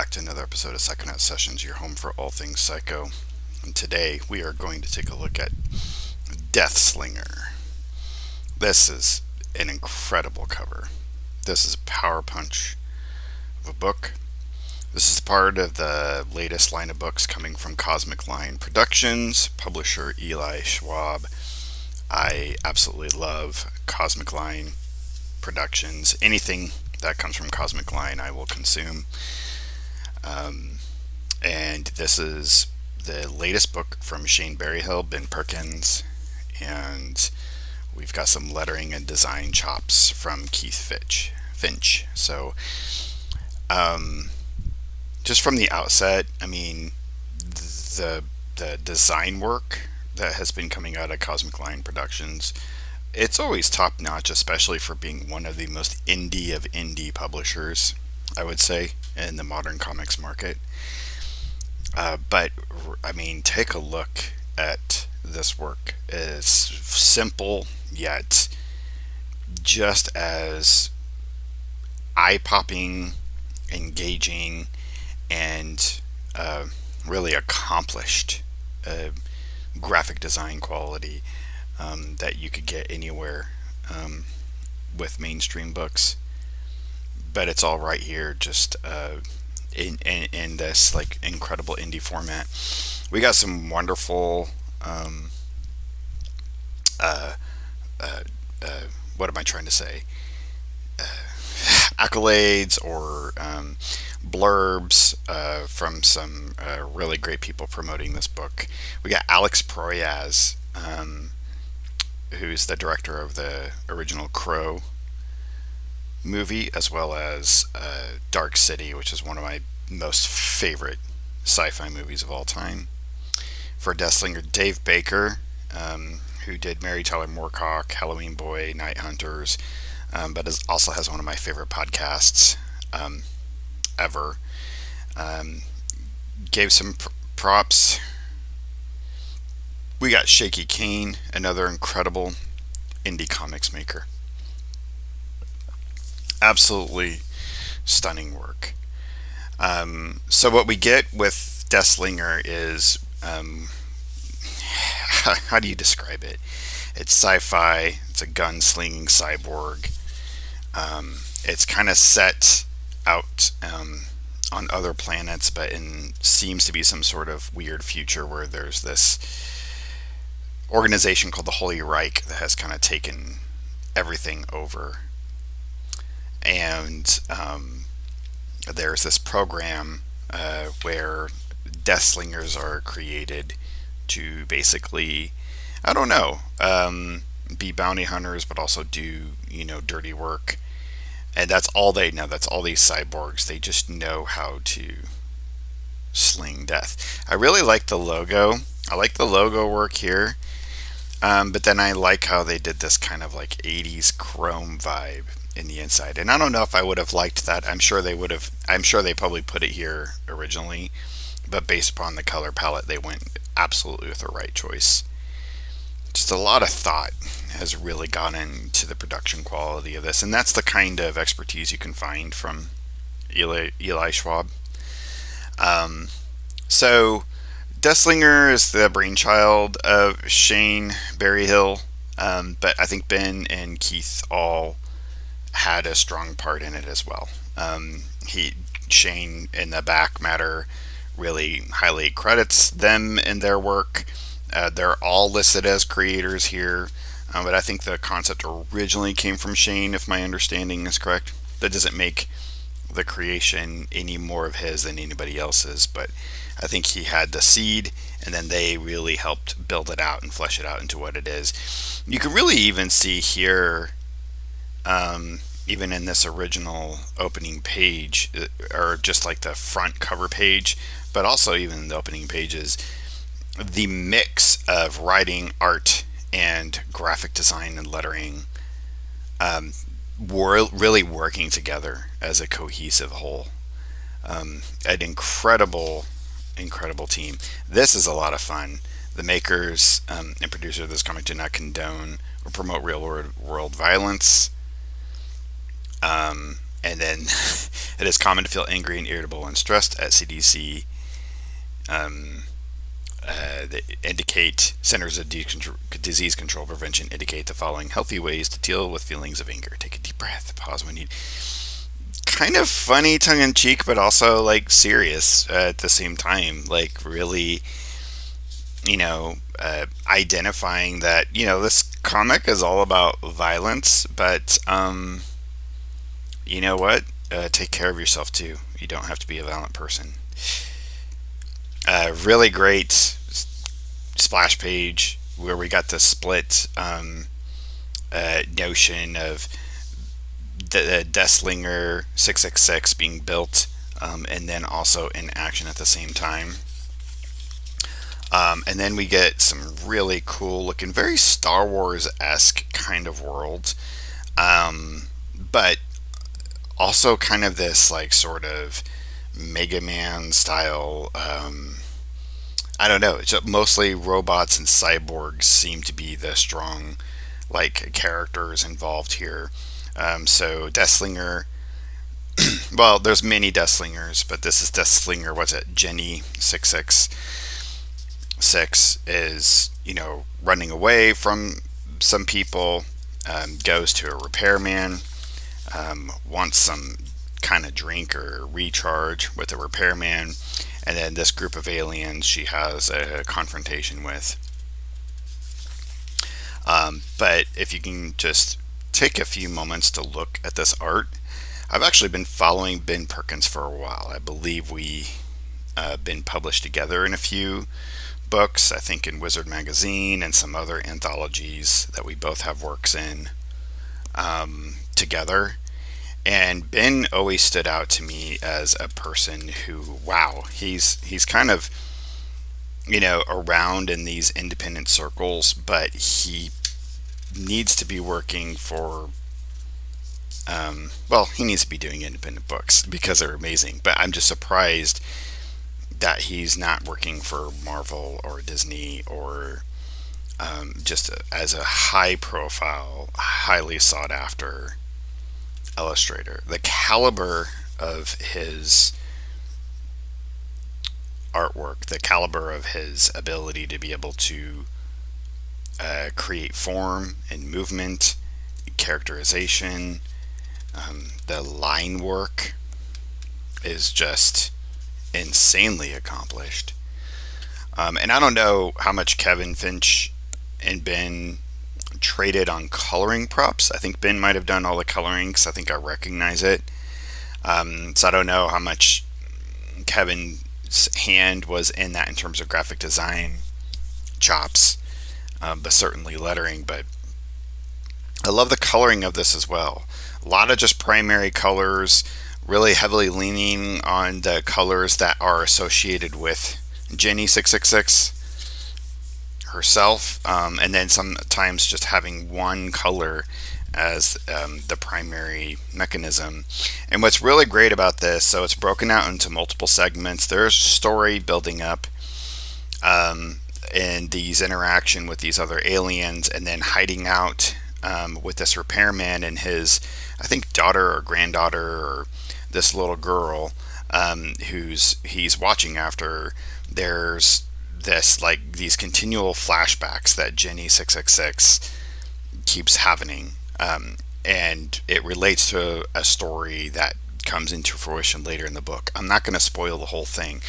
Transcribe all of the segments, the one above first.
back to another episode of Psychonaut Sessions, your home for all things psycho. And today we are going to take a look at Deathslinger. This is an incredible cover. This is a power punch of a book. This is part of the latest line of books coming from Cosmic Line Productions, publisher Eli Schwab. I absolutely love Cosmic Line Productions. Anything that comes from Cosmic Line I will consume. And this is the latest book from Shane Berryhill, Ben Perkins, and we've got some lettering and design chops from Keith Finch. So, just from the outset, I mean, the design work that has been coming out of Cosmic Line Productions, it's always top notch, especially for being one of the most indie of indie publishers, I would say, in the modern comics market. But I mean, take a look at this work. It's simple, yet just as eye-popping, engaging, and really accomplished graphic design quality that you could get anywhere with mainstream books. But it's all right here, just in this like incredible indie format. We got some wonderful what am I trying to say? Accolades or blurbs from some really great people promoting this book. We got Alex Proyas, who's the director of the original Crow movie, as well as Dark City, which is one of my most favorite sci-fi movies of all time. For Deathslinger, Dave Baker, who did Mary Tyler Moorcock, Halloween Boy, Night Hunters, but also has one of my favorite podcasts ever. Gave some props. We got Shaky Kane, another incredible indie comics maker. Absolutely stunning work. So what we get with Deathslinger is, how do you describe it? It's sci-fi. It's a gun-slinging cyborg. It's kind of set out on other planets, but seems to be some sort of weird future where there's this organization called the Holy Reich that has kind of taken everything over. And there's this program where Deathslingers are created to basically, I don't know, be bounty hunters, but also do, dirty work. And that's all they know. That's all these cyborgs. They just know how to sling death. I really like the logo. I like the logo work here. But then I like how they did this kind of like 80s chrome vibe in the inside. And I don't know if I would have liked that. I'm sure they would have. I'm sure they probably put it here originally. But based upon the color palette, they went absolutely with the right choice. Just a lot of thought has really gone into the production quality of this. And that's the kind of expertise you can find from Eli Schwab. So Deathslinger is the brainchild of Shane Berryhill. But I think Ben and Keith all had a strong part in it as well. Shane in the back matter really highly credits them in their work. They're all listed as creators here, but I think the concept originally came from Shane, if my understanding is correct. That doesn't make the creation any more of his than anybody else's, but I think he had the seed, and then they really helped build it out and flesh it out into what it is. You can really even see here, even in this original opening page, or just like the front cover page, but also even in the opening pages, the mix of writing, art, and graphic design and lettering were really working together as a cohesive whole. An incredible team. This is a lot of fun. The makers and producer of this comic do not condone or promote real world violence. And then it is common to feel angry and irritable and stressed at CDC. That indicate Centers of Disease Control Prevention indicate the following healthy ways to deal with feelings of anger. Take a deep breath, pause when need. Kind of funny, tongue in cheek, but also like serious at the same time. Like really, identifying that this comic is all about violence, but you know what? Take care of yourself too. You don't have to be a violent person. Really great splash page where we got the split notion of the Deathslinger 666 being built, and then also in action at the same time. And then we get some really cool looking, very Star Wars-esque kind of world, but also kind of this like sort of Mega Man style. I don't know. It's mostly robots and cyborgs seem to be the strong like characters involved here. So Deathslinger. Well, there's many Deathslingers, but this is Deathslinger. What's it? Jenny 666 is running away from some people. Goes to a repairman. Wants some kind of drink or recharge with a repairman, and then this group of aliens she has a confrontation with. But if you can just take a few moments to look at this art, I've actually been following Ben Perkins for a while. I believe we been published together in a few books, I think in Wizard Magazine and some other anthologies that we both have works in together. And Ben always stood out to me as a person who, wow, he's kind of, around in these independent circles, but he needs to be working for, he needs to be doing independent books because they're amazing. But I'm just surprised that he's not working for Marvel or Disney or just as a high profile, highly sought after illustrator. The caliber of his artwork, the caliber of his ability to be able to create form and movement, characterization, the line work is just insanely accomplished. And I don't know how much Kevin Finch and Ben traded on coloring props. I think Ben might have done all the coloring because I think I recognize it. So I don't know how much Kevin's hand was in that in terms of graphic design chops, but certainly lettering. But I love the coloring of this as well. A lot of just primary colors, really heavily leaning on the colors that are associated with Jenny 666 herself, and then sometimes just having one color as the primary mechanism. And what's really great about this, so it's broken out into multiple segments. There's story building up, and these interaction with these other aliens, and then hiding out with this repairman and his, I think, daughter or granddaughter, or this little girl he's watching after. There's this like these continual flashbacks that Jenny 666 keeps having, and it relates to a story that comes into fruition later in the book. I'm not going to spoil the whole thing,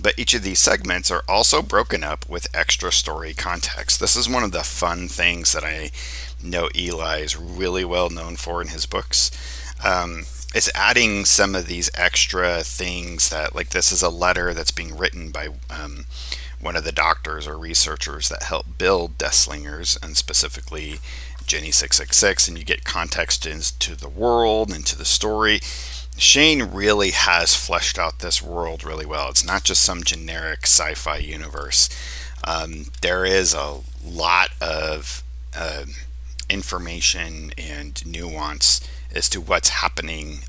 but each of these segments are also broken up with extra story context. This is one of the fun things that I know Eli is really well known for in his books. It's adding some of these extra things that, like, this is a letter that's being written by one of the doctors or researchers that help build Deathslingers, and specifically Jenny 666, and you get context into the world and to the story. Shane really has fleshed out this world really well. It's not just some generic sci-fi universe. There is a lot of information and nuance as to what's happening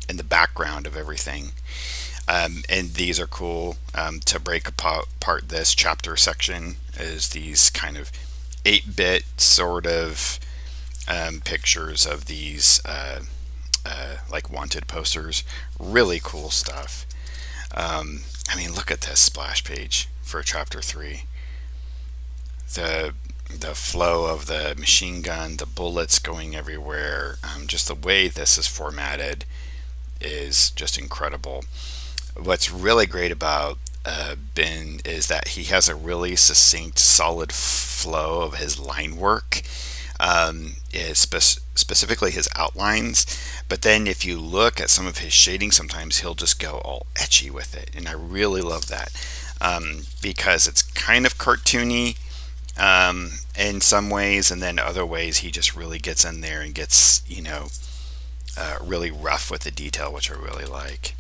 in the background of everything. And these are cool to break apart. This chapter section is these kind of 8-bit sort of pictures of these like wanted posters. Really cool stuff. I mean, look at this splash page for chapter 3. The flow of the machine gun, the bullets going everywhere, just the way this is formatted is just incredible. What's really great about Ben is that he has a really succinct, solid flow of his line work, specifically his outlines. But then if you look at some of his shading, sometimes he'll just go all etchy with it, and I really love that, because it's kind of cartoony in some ways, and then other ways he just really gets in there and gets, really rough with the detail, which I really like.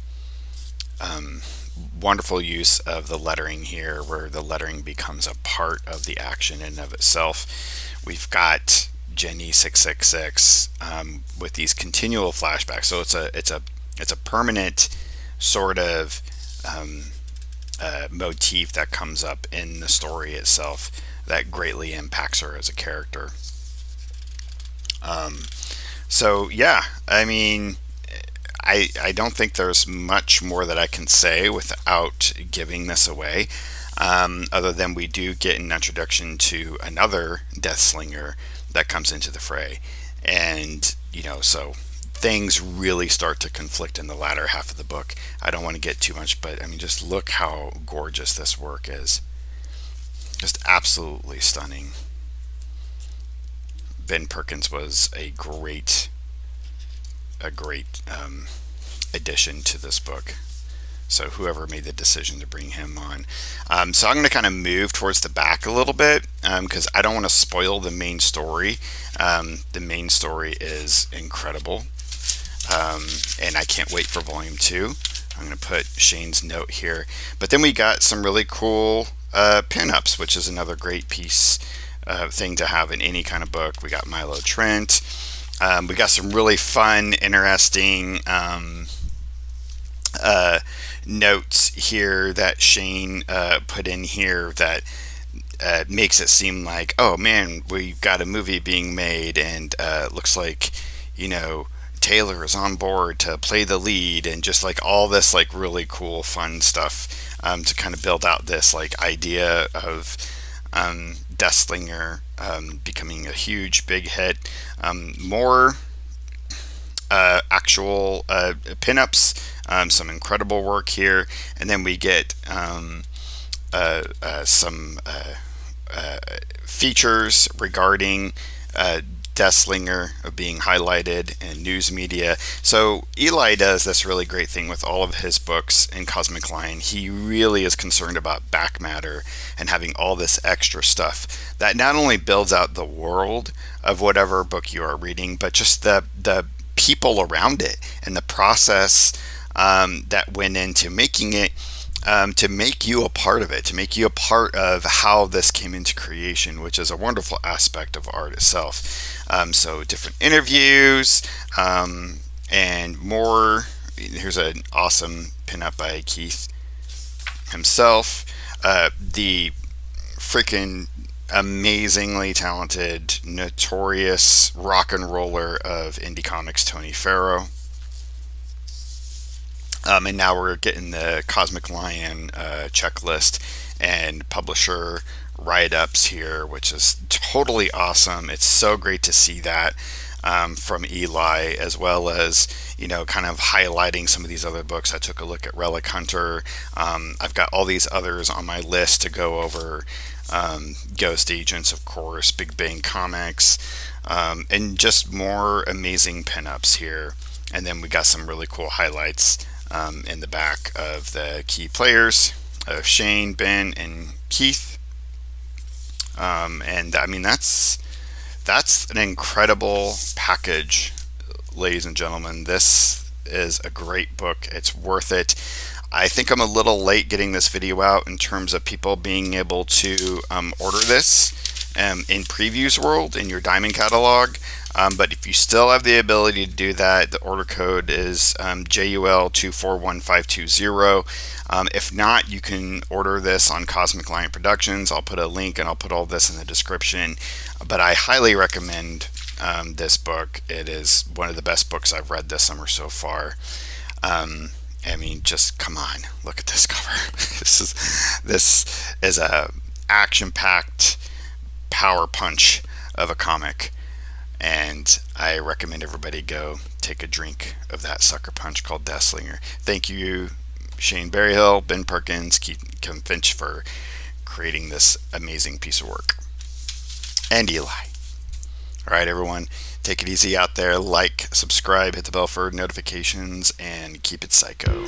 Wonderful use of the lettering here, where the lettering becomes a part of the action in and of itself. We've got Jenny 666 with these continual flashbacks, so it's a permanent sort of motif that comes up in the story itself that greatly impacts her as a character. So yeah, I mean, I don't think there's much more that I can say without giving this away, other than we do get an introduction to another Deathslinger that comes into the fray. And, so things really start to conflict in the latter half of the book. I don't want to get too much, but I mean, just look how gorgeous this work is. Just absolutely stunning. Ben Perkins was a great addition to this book. So whoever made the decision to bring him on. So I'm going to kind of move towards the back a little bit, because I don't want to spoil the main story. The main story is incredible, and I can't wait for volume 2. I'm going to put Shane's note here. But then we got some really cool pinups, which is another great piece thing to have in any kind of book. We got Milo Trent. We got some really fun, interesting notes here that Shane put in here that makes it seem like, oh man, we've got a movie being made, and looks like, Taylor is on board to play the lead, and just like all this like really cool fun stuff to kind of build out this like idea of Deathslinger becoming a huge big hit. More actual pinups, some incredible work here, and then we get some features regarding Deathslinger being highlighted in news media. So Eli does this really great thing with all of his books in Cosmic Line. He really is concerned about back matter and having all this extra stuff that not only builds out the world of whatever book you are reading, but just the people around it and the process that went into making it, to make you a part of it, to make you a part of how this came into creation, which is a wonderful aspect of art itself. So different interviews and more. Here's an awesome pinup by Keith himself. The freaking amazingly talented, notorious rock and roller of indie comics, Tony Farrow. And now we're getting the Cosmic Lion checklist and publisher write-ups here, which is totally awesome. It's so great to see that from Eli, as well as, kind of highlighting some of these other books. I took a look at Relic Hunter. I've got all these others on my list to go over. Ghost Agents, of course, Big Bang Comics, and just more amazing pinups here. And then we got some really cool highlights in the back of the key players of Shane, Ben, and Keith. And I mean, that's an incredible package, ladies and gentlemen. This is a great book. It's worth it. I think I'm a little late getting this video out in terms of people being able to order this in Previews World in your Diamond catalog. But if you still have the ability to do that, the order code is JUL241520. If not, you can order this on Cosmic Lion Productions. I'll put a link and I'll put all this in the description. But I highly recommend this book. It is one of the best books I've read this summer so far. I mean, just come on, look at this cover. This is a action-packed power punch of a comic, and I recommend everybody go take a drink of that sucker punch called Deathslinger. Thank you, Shane Berryhill, Ben Perkins, Keith Finch for creating this amazing piece of work, and Eli. All right, everyone, take it easy out there. Like, subscribe, hit the bell for notifications, and keep it psycho.